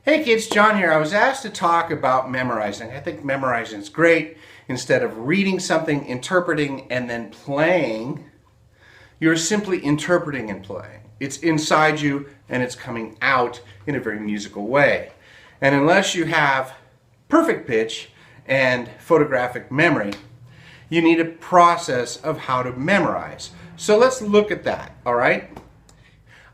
Hey kids, John here. I was asked to talk about memorizing. I think memorizing is great. Instead of reading something, interpreting, and then playing, you're simply interpreting and playing. It's inside you and it's coming out in a very musical way. And unless you have perfect pitch and photographic memory, you need a process of how to memorize. So let's look at that, all right?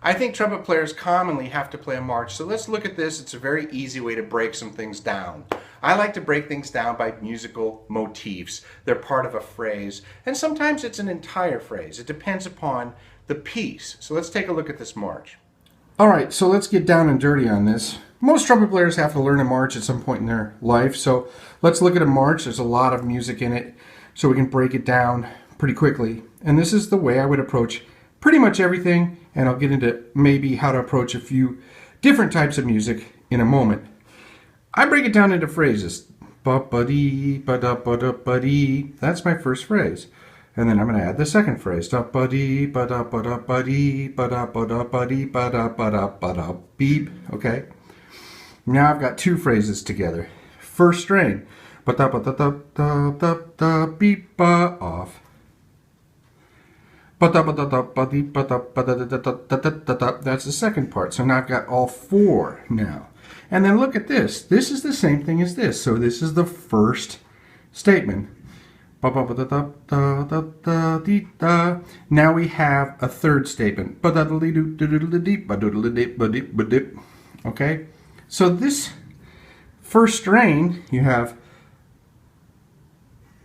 I think trumpet players commonly have to play a march, so let's look at this. It's a very easy way to break some things down. I like to break things down by musical motifs. They're part of a phrase, and sometimes it's an entire phrase. It depends upon the piece. So let's take a look at this march. All right, so let's get down and dirty on this. Most trumpet players have to learn a march at some point in their life, so let's look at a march. There's a lot of music in it, so we can break it down pretty quickly. And this is the way I would approach pretty much everything, and I'll get into maybe how to approach a few different types of music in a moment. I break it down into phrases. Ba-ba-dee, ba-da-ba-da-ba-dee. That's my first phrase. And then I'm going to add the second phrase. Da-ba-dee, ba-da-ba-da-ba-dee, ba-da-ba-da-ba-dee, ba-da-ba-da-ba-da, beep. Okay? Now I've got two phrases together. First strain. Ba-da-ba-da-da-da-da-da, beep-ba, off. That's the second part. So now I've got all four now. And then look at this. This is the same thing as this. So this is the first statement. Now we have a third statement. Okay? So this first strain, you have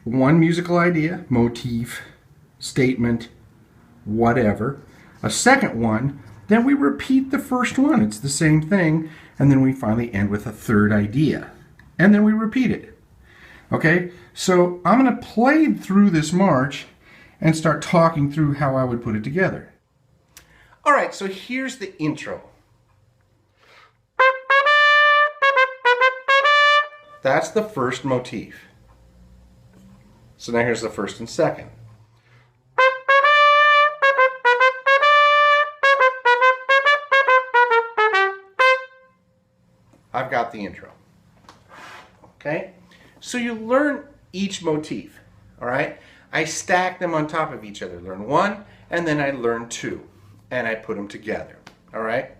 one musical idea, motif, statement, whatever. A second one, then we repeat the first one. It's the same thing. And then we finally end with a third idea. And then we repeat it. Okay? So I'm going to play through this march and start talking through how I would put it together. All right, so here's the intro. That's the first motif. So now here's the first and second. I've got the intro. Okay? So you learn each motif, all right? I stack them on top of each other. Learn one, and then I learn two, and I put them together, all right?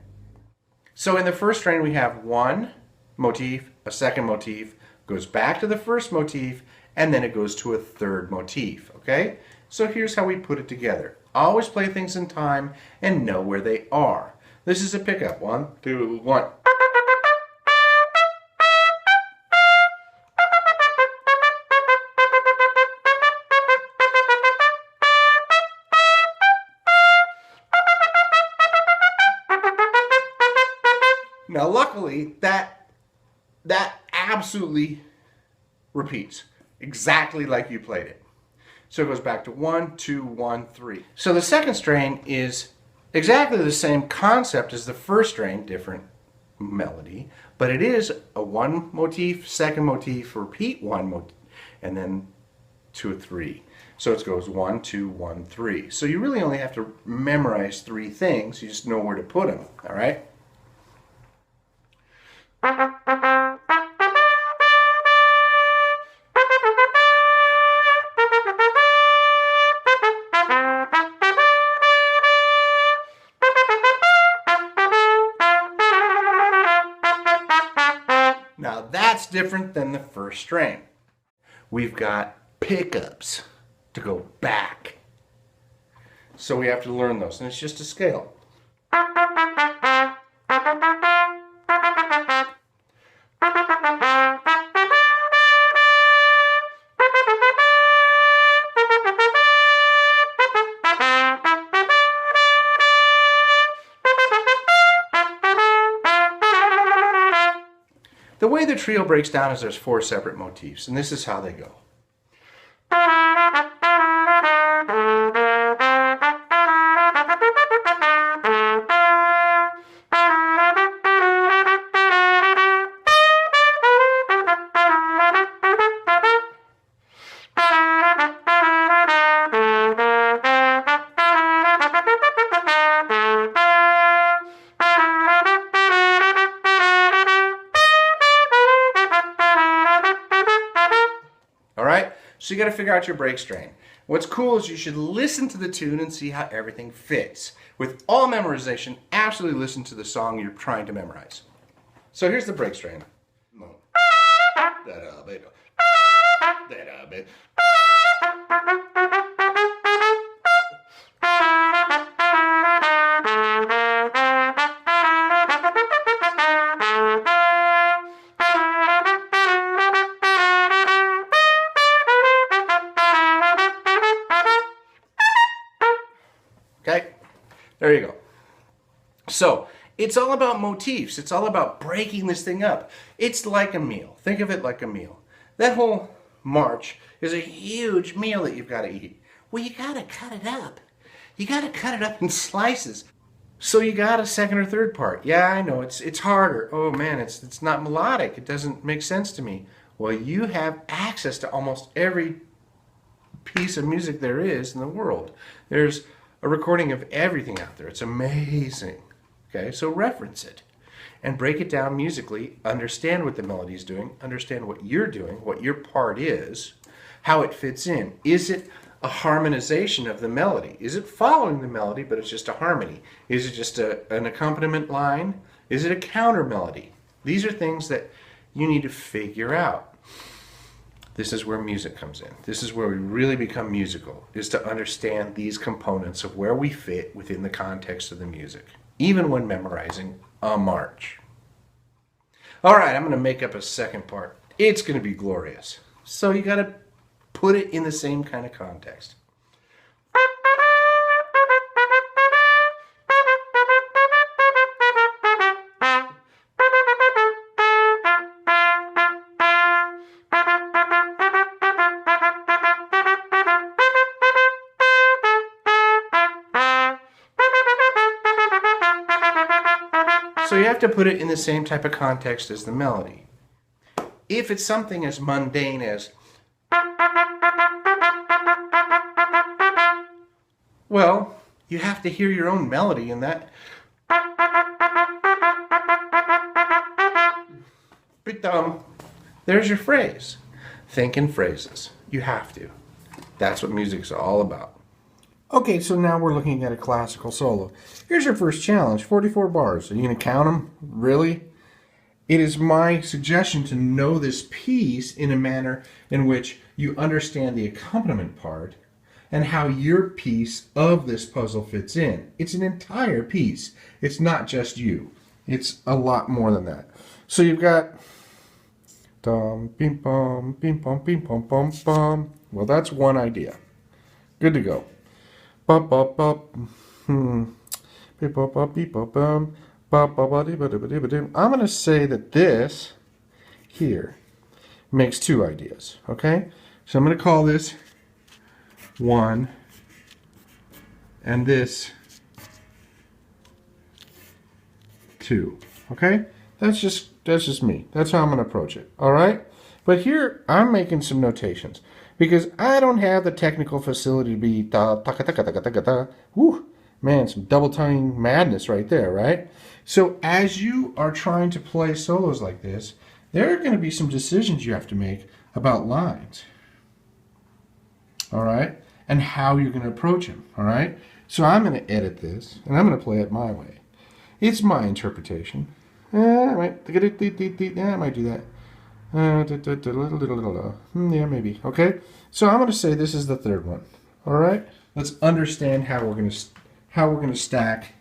So in the first strain, we have one motif, a second motif, goes back to the first motif, and then it goes to a third motif, okay? So here's how we put it together. Always play things in time and know where they are. This is a pickup. 1, 2, 1. Now, luckily, that absolutely repeats exactly like you played it. So it goes back to 1, 2, 1, 3. So the second strain is exactly the same concept as the first strain, different melody, but it is a one motif, second motif, repeat one motif, and then 2, 3. So it goes 1, 2, 1, 3. So you really only have to memorize three things. You just know where to put them, all right? Now that's different than the first strain. We've got pickups to go back. So we have to learn those, and it's just a scale. The way the trio breaks down is there's four separate motifs, and this is how they go. So you got to figure out your break strain. What's cool is you should listen to the tune and see how everything fits. With all memorization, absolutely listen to the song you're trying to memorize. So here's the break strain. Okay, there you go. So it's all about motifs. It's all about breaking this thing up. It's like a meal. Think of it like a meal. That whole march is a huge meal that you've got to eat. Well, you got to cut it up. You got to cut it up in slices. So you got a second or third part. Yeah, I know, it's harder. Oh man, it's not melodic. It doesn't make sense to me. Well, you have access to almost every piece of music there is in the world. There's a recording of everything out there. It's amazing. Okay, so reference it and break it down musically. Understand what the melody is doing. Understand what you're doing, what your part is, how it fits in. Is it a harmonization of the melody? Is it following the melody, but it's just a harmony? Is it just an accompaniment line? Is it a counter melody? These are things that you need to figure out. This is where music comes in. This is where we really become musical, is to understand these components of where we fit within the context of the music, even when memorizing a march. All right, I'm going to make up a second part. It's going to be glorious. So you got to put it in the same kind of context. So you have to put it in the same type of context as the melody. If it's something as mundane as, well, you have to hear your own melody in that. But there's your phrase. Think in phrases. You have to. That's what music's all about. Okay, so now we're looking at a classical solo. Here's your first challenge, 44 bars. Are you going to count them? Really? It is my suggestion to know this piece in a manner in which you understand the accompaniment part and how your piece of this puzzle fits in. It's an entire piece. It's not just you. It's a lot more than that. So you've got dum, bim, bum, bim, bum, bim, bum, bum, bum. Well, that's one idea. Good to go. I'm going to say that this here makes two ideas, okay? So I'm going to call this 1 and this 2, okay? That's just me. That's how I'm going to approach it, all right? But here I'm making some notations because I don't have the technical facility to be ta ta ta ta ta ta ta. Woo, man, some double tonguing madness right there, right? So as you are trying to play solos like this, there are going to be some decisions you have to make about lines, all right, and how you're going to approach them, all right. So I'm going to edit this and I'm going to play it my way. It's my interpretation. I might do that. Yeah, maybe. Okay, so I'm going to say this is the third one. All right, let's understand how we're going to stack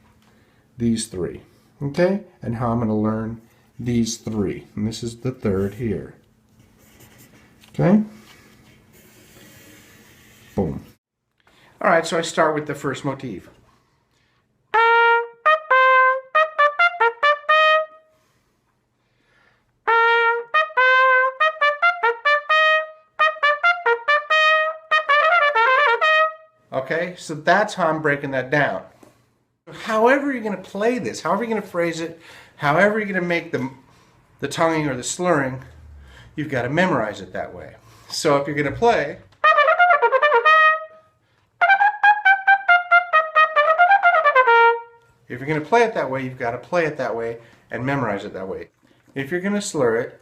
these three. Okay, and how I'm going to learn these three. And this is the third here. Okay. Boom. All right, so I start with the first motif. Okay, so that's how I'm breaking that down. However you're going to play this, however you're going to phrase it, however you're going to make the tonguing or the slurring, you've got to memorize it that way. So if you're going to play, if you're going to play it that way, you've got to play it that way and memorize it that way. If you're going to slur it,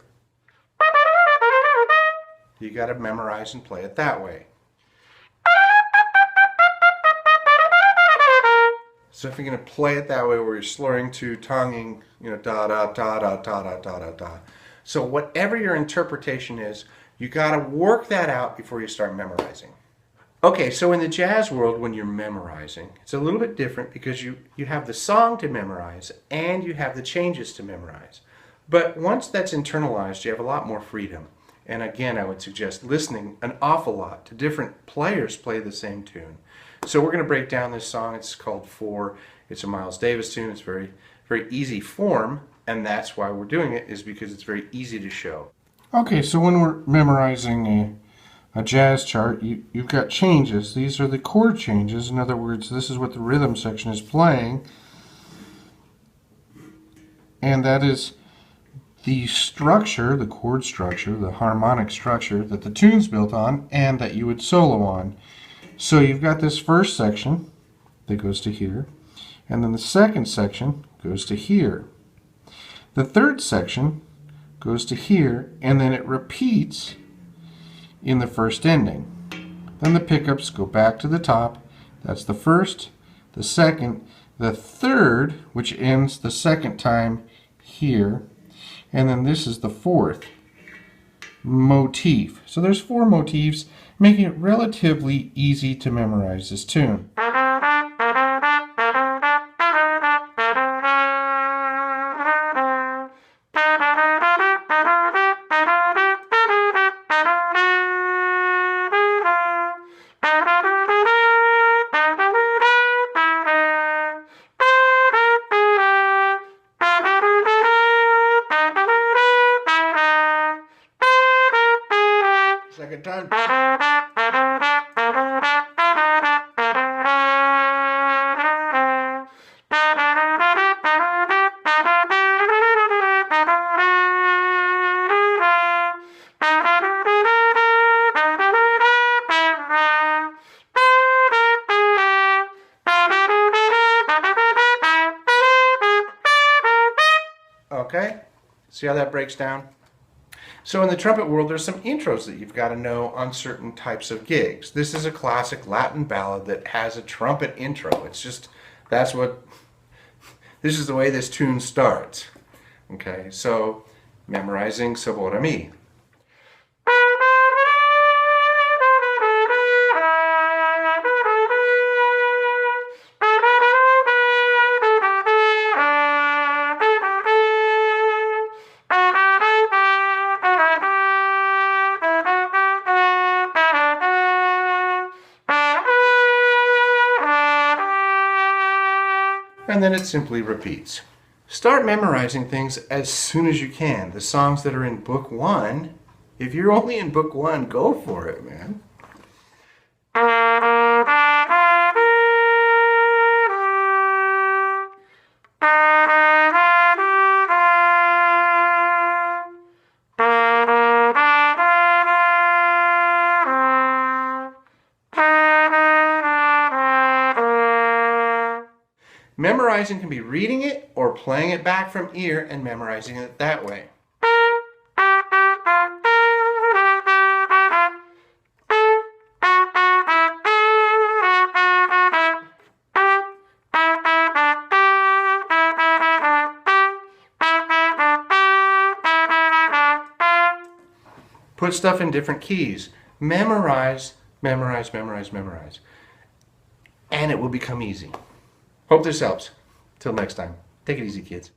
You got to memorize and play it that way. So if you're going to play it that way where you're slurring to tonguing, you know, da da da da da da da da da. So whatever your interpretation is, you got to work that out before you start memorizing. Okay, so in the jazz world, when you're memorizing, it's a little bit different because you have the song to memorize and you have the changes to memorize. But once that's internalized, you have a lot more freedom. And again, I would suggest listening an awful lot to different players play the same tune. So we're going to break down this song. It's called Four. It's a Miles Davis tune. It's very, very easy form, and that's why we're doing it, is because it's very easy to show. Okay, so when we're memorizing a jazz chart, you've got changes. These are the chord changes. In other words, this is what the rhythm section is playing, and that is the structure, the chord structure, the harmonic structure that the tune's built on and that you would solo on. So you've got this first section that goes to here, and then the second section goes to here. The third section goes to here, and then it repeats in the first ending. Then the pickups go back to the top. That's the first, the second, the third, which ends the second time here, and then this is the fourth motif. So there's 4 motifs, making it relatively easy to memorize this tune. Second time. Okay, see how that breaks down? So in the trumpet world, there's some intros that you've got to know on certain types of gigs. This is a classic Latin ballad that has a trumpet intro. It's just, this is the way this tune starts. Okay, so memorizing Sabor a Mi. And then it simply repeats. Start memorizing things as soon as you can. The songs that are in book 1, if you're only in book 1, go for it, man. Memorizing can be reading it or playing it back from ear and memorizing it that way. Put stuff in different keys. Memorize, memorize, memorize, memorize. And it will become easy. Hope this helps. Till next time. Take it easy, kids.